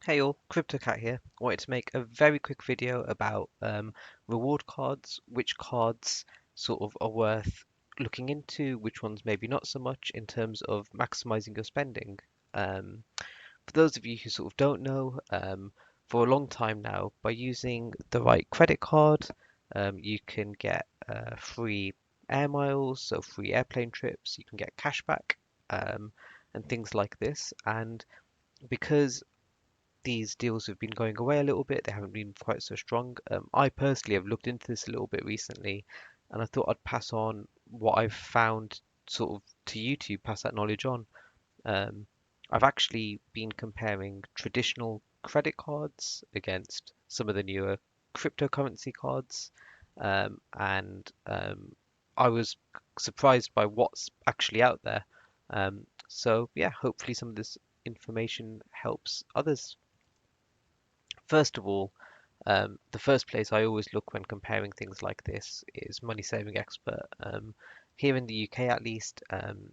Hey all, CryptoCat here. I wanted to make a very quick video about reward cards, which cards sort of are worth looking into, which ones maybe not so much in terms of maximizing your spending. For those of you who sort of don't know, for a long time now, by using the right credit card, you can get free air miles, so free airplane trips, you can get cashback, and things like this. And because these deals have been going away a little bit. They haven't been quite so strong. I personally have looked into this a little bit recently, and I thought I'd pass on what I've found sort of to you to pass that knowledge on. Um, I've actually been comparing traditional credit cards against some of the newer cryptocurrency cards, and I was surprised by what's actually out there. So yeah, hopefully some of this information helps others. First of all, the first place I always look when comparing things like this is Money Saving Expert. Here in the UK, at least,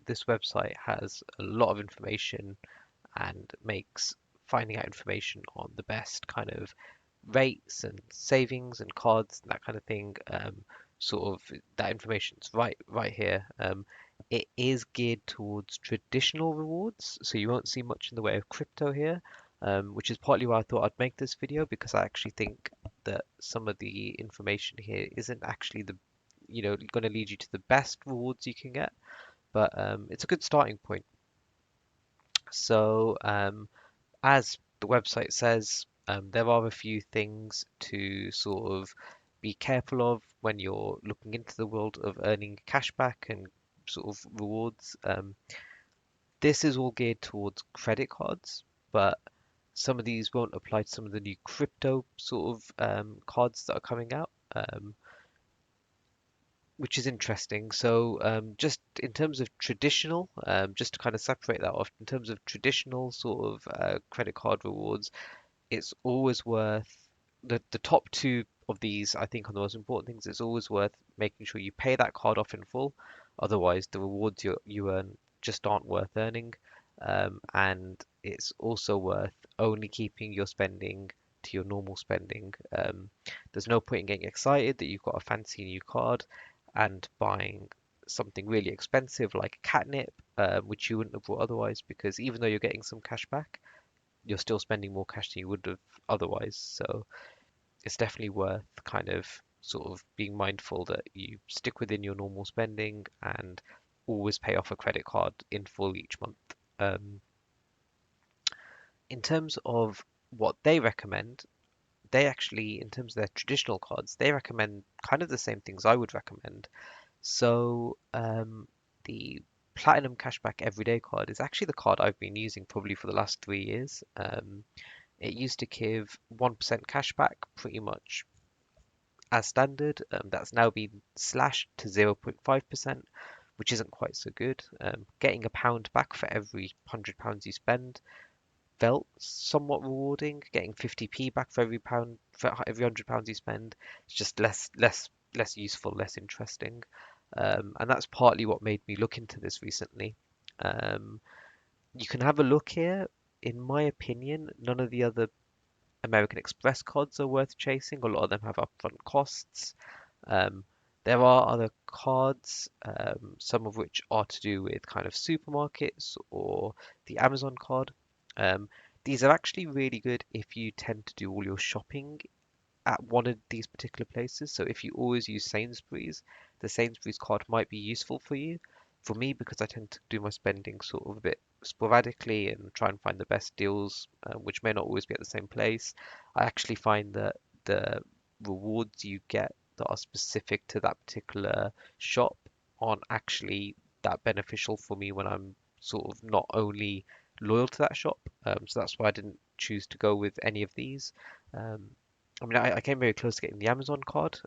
this website has a lot of information and makes finding out information on the best kind of rates and savings and cards and that kind of thing. Sort of that information's right here. It is geared towards traditional rewards, so you won't see much in the way of crypto here, which is partly why I thought I'd make this video because I actually think that some of the information here isn't actually going to lead you to the best rewards you can get, but it's a good starting point. So, as the website says, there are a few things to sort of be careful of when you're looking into the world of earning cashback and sort of rewards. This is all geared towards credit cards, but some of these won't apply to some of the new crypto sort of cards that are coming out, which is interesting. So, just in terms of traditional, just to kind of separate that off, in terms of traditional sort of credit card rewards, it's always worth the top two of these, I think, are the most important things. It's always worth making sure you pay that card off in full. Otherwise, the rewards you earn just aren't worth earning. And it's also worth only keeping your spending to your normal spending. There's no point in getting excited that you've got a fancy new card and buying something really expensive like catnip, which you wouldn't have bought otherwise, because even though you're getting some cash back, you're still spending more cash than you would have otherwise. So it's definitely worth kind of sort of being mindful that you stick within your normal spending and always pay off a credit card in full each month. Um, in terms of what they recommend, they actually, in terms of their traditional cards, they recommend kind of the same things I would recommend. So the Platinum Cashback Everyday card is actually the card I've been using probably for the last 3 years. It used to give 1% cashback pretty much as standard. That's now been slashed to 0.5%, which isn't quite so good. Getting a pound back for every £100 you spend felt somewhat rewarding. Getting 50p back for every pound for every £100 you spend is just less useful, less interesting. And that's partly what made me look into this recently. Um, you can have a look here. In my opinion, none of the other American Express cards are worth chasing. A lot of them have upfront costs. Um, there are other cards, some of which are to do with kind of supermarkets or the Amazon card. Um, these are actually really good if you tend to do all your shopping at one of these particular places. So if you always use Sainsbury's, the Sainsbury's card might be useful for you. For me, because I tend to do my spending sort of a bit sporadically and try and find the best deals, which may not always be at the same place, I actually find that the rewards you get that are specific to that particular shop aren't actually that beneficial for me when I'm sort of not only loyal to that shop. So that's why I didn't choose to go with any of these. Um, I mean, I came very close to getting the Amazon card,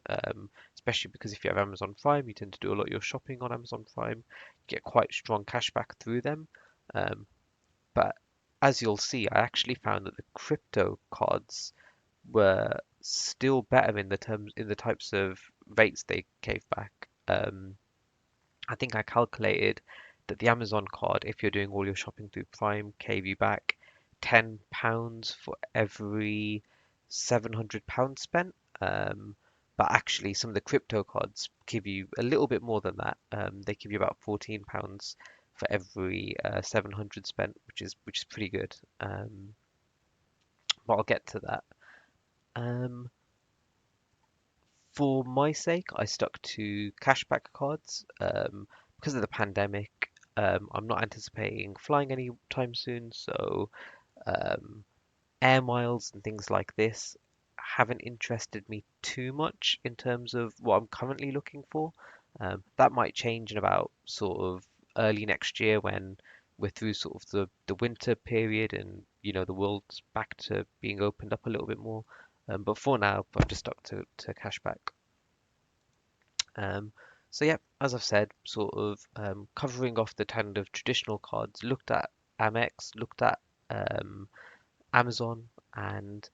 especially because if you have Amazon Prime, you tend to do a lot of your shopping on Amazon Prime, get quite strong cashback through them. Um, but as you'll see, I actually found that the crypto cards were still better in the types of rates they gave back. I think I calculated that the Amazon card, if you're doing all your shopping through Prime, gave you back £10 for every £700 spent. Um, but actually, some of the crypto cards give you a little bit more than that. They give you about £14 for every 700 spent, which is pretty good. But I'll get to that. Um, for my sake, I stuck to cashback cards because of the pandemic. I'm not anticipating flying anytime soon, so um, air miles and things like this haven't interested me too much in terms of what I'm currently looking for. That might change in about sort of early next year when we're through sort of the winter period and the world's back to being opened up a little bit more. But for now, I've just stuck to cashback. Um, so yeah, as I've said, sort of covering off the kind of traditional cards, looked at Amex, looked at um, Amazon, and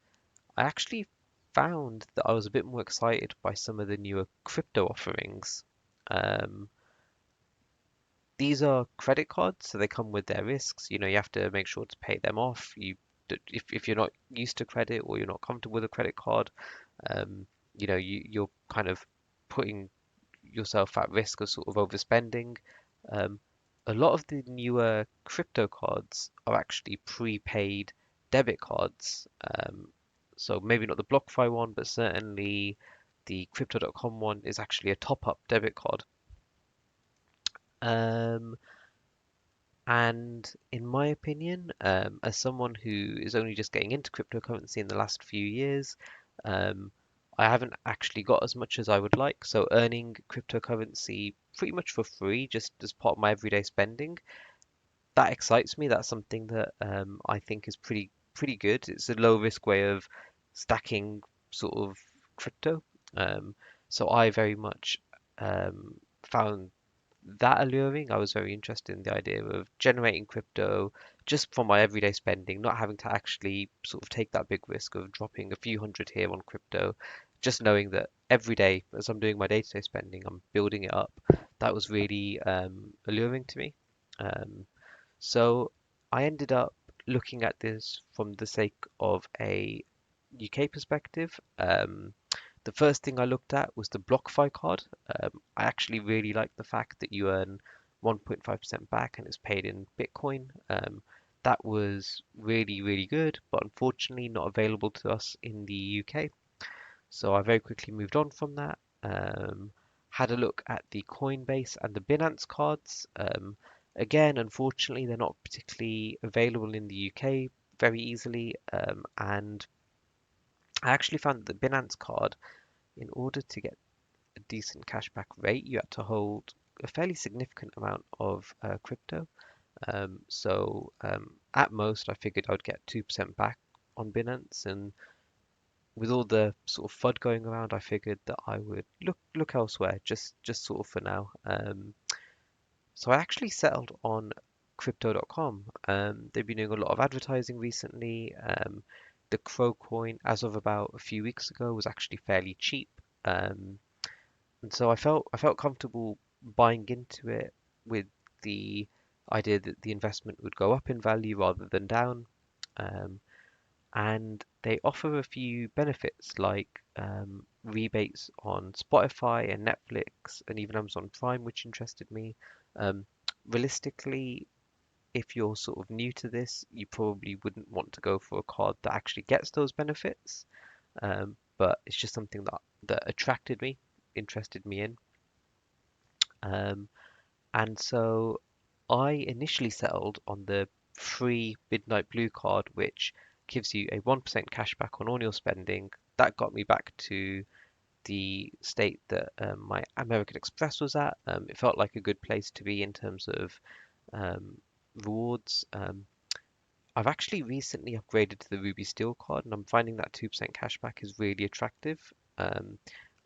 I actually found that I was a bit more excited by some of the newer crypto offerings. Um, these are credit cards, so they come with their risks. You have to make sure to pay them off. If you're not used to credit or you're not comfortable with a credit card, you're kind of putting yourself at risk of sort of overspending. Um, a lot of the newer crypto cards are actually prepaid debit cards. So maybe not the BlockFi one, but certainly the Crypto.com one is actually a top-up debit card. Um, and in my opinion, as someone who is only just getting into cryptocurrency in the last few years, um, I haven't actually got as much as I would like. So earning cryptocurrency pretty much for free, just as part of my everyday spending, that excites me. That's something that I think is pretty good. It's a low risk way of stacking sort of crypto. Um, so I very much found that alluring. I was very interested in the idea of generating crypto just from my everyday spending, not having to actually sort of take that big risk of dropping a few hundred here on crypto, just knowing that every day as I'm doing my day-to-day spending, I'm building it up. That was really alluring to me. Um, so I ended up looking at this from the sake of a UK perspective. The first thing I looked at was the BlockFi card. I actually really like the fact that you earn 1.5% back and it's paid in Bitcoin. That was really good, but unfortunately not available to us in the UK. So I very quickly moved on from that. Had a look at the Coinbase and the Binance cards. Again, unfortunately, they're not particularly available in the UK very easily. And I actually found that the Binance card, in order to get a decent cashback rate, you had to hold a fairly significant amount of crypto. So at most, I figured I'd get 2% back on Binance, and with all the sort of FUD going around, I figured that I would look elsewhere, just sort of for now. So I actually settled on crypto.com. They've been doing a lot of advertising recently. The Crow coin, as of about a few weeks ago, was actually fairly cheap. Um, and so I felt comfortable buying into it with the idea that the investment would go up in value rather than down. Um, and they offer a few benefits like rebates on Spotify and Netflix and even Amazon Prime, which interested me. Um, Realistically, if you're sort of new to this, you probably wouldn't want to go for a card that actually gets those benefits. But it's just something that attracted me, interested me in. Um, and so I initially settled on the free Midnight Blue card, which gives you a 1% cashback on all your spending. That got me back to the state that my American Express was at. It felt like a good place to be in terms of um, rewards. I've actually recently upgraded to the Ruby Steel card, and I'm finding that 2% cashback is really attractive. Um,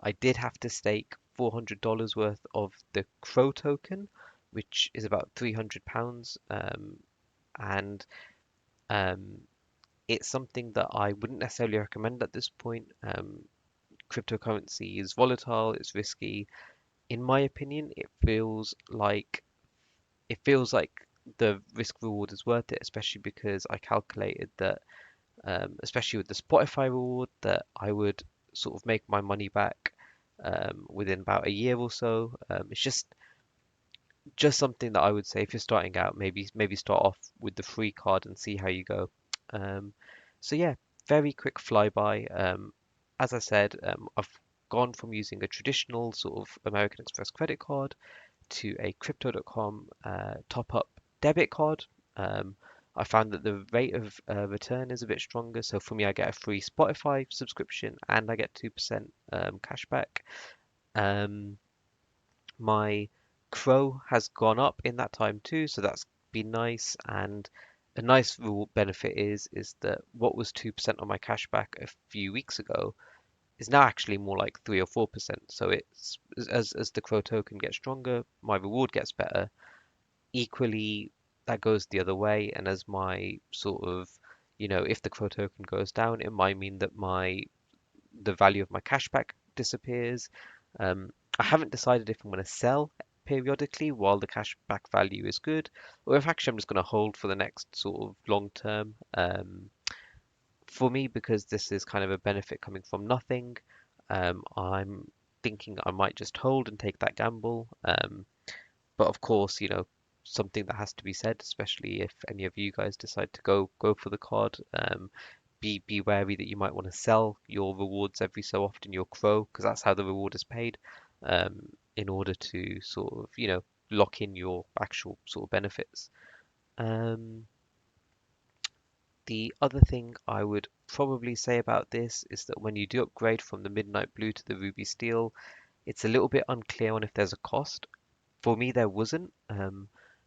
I did have to stake $400 worth of the Crow token, which is about £300, and um, it's something that I wouldn't necessarily recommend at this point. Cryptocurrency is volatile, it's risky. In my opinion, it feels like the risk reward is worth it, especially because I calculated that, especially with the Spotify reward, that I would sort of make my money back within about a year or so. It's just something that I would say if you're starting out, maybe start off with the free card and see how you go. Um, so yeah, very quick flyby. As I said, I've gone from using a traditional sort of American Express credit card to a Crypto.com top-up debit card. Um, I found that the rate of return is a bit stronger. So for me, I get a free Spotify subscription and I get 2% cashback. Um, my Crow has gone up in that time too, so that's been nice. And a nice reward benefit is that what was 2% on my cashback a few weeks ago is now actually more like 3 or 4%. So it's as the Crow token gets stronger, my reward gets better. Equally, that goes the other way, and as my sort of, if the Crow token goes down, it might mean that the value of my cashback disappears. I haven't decided if I'm going to sell periodically while the cashback value is good, or if actually I'm just going to hold for the next sort of long term. For me, because this is kind of a benefit coming from nothing, I'm thinking I might just hold and take that gamble. But of course, something that has to be said, especially if any of you guys decide to go for the card. Be wary that you might want to sell your rewards every so often, your Crow, because that's how the reward is paid, in order to sort of, lock in your actual sort of benefits. Um, the other thing I would probably say about this is that when you do upgrade from the Midnight Blue to the Ruby Steel, it's a little bit unclear on if there's a cost. For me, there wasn't.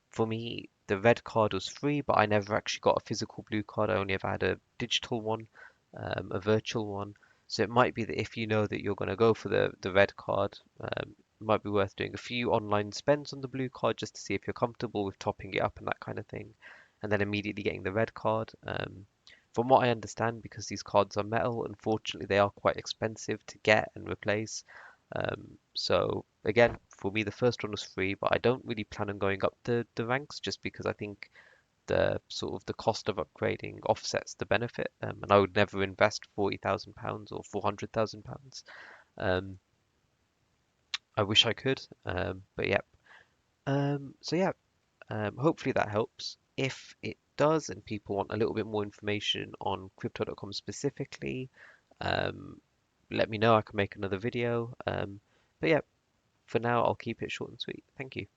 For me, the red card was free, but I never actually got a physical blue card. I only ever had a digital one, a virtual one. So it might be that if you know that you're going to go for the red card, it might be worth doing a few online spends on the blue card just to see if you're comfortable with topping it up and that kind of thing, and then immediately getting the red card. From what I understand, because these cards are metal, unfortunately they are quite expensive to get and replace. So again, for me, the first one was free, but I don't really plan on going up the ranks just because I think the sort of the cost of upgrading offsets the benefit, and I would never invest £40,000 or £400,000. Um, I wish I could, but yeah. So yeah, hopefully that helps. If it does, and people want a little bit more information on Crypto.com specifically, um, let me know. I can make another video. But yeah, for now, I'll keep it short and sweet. Thank you.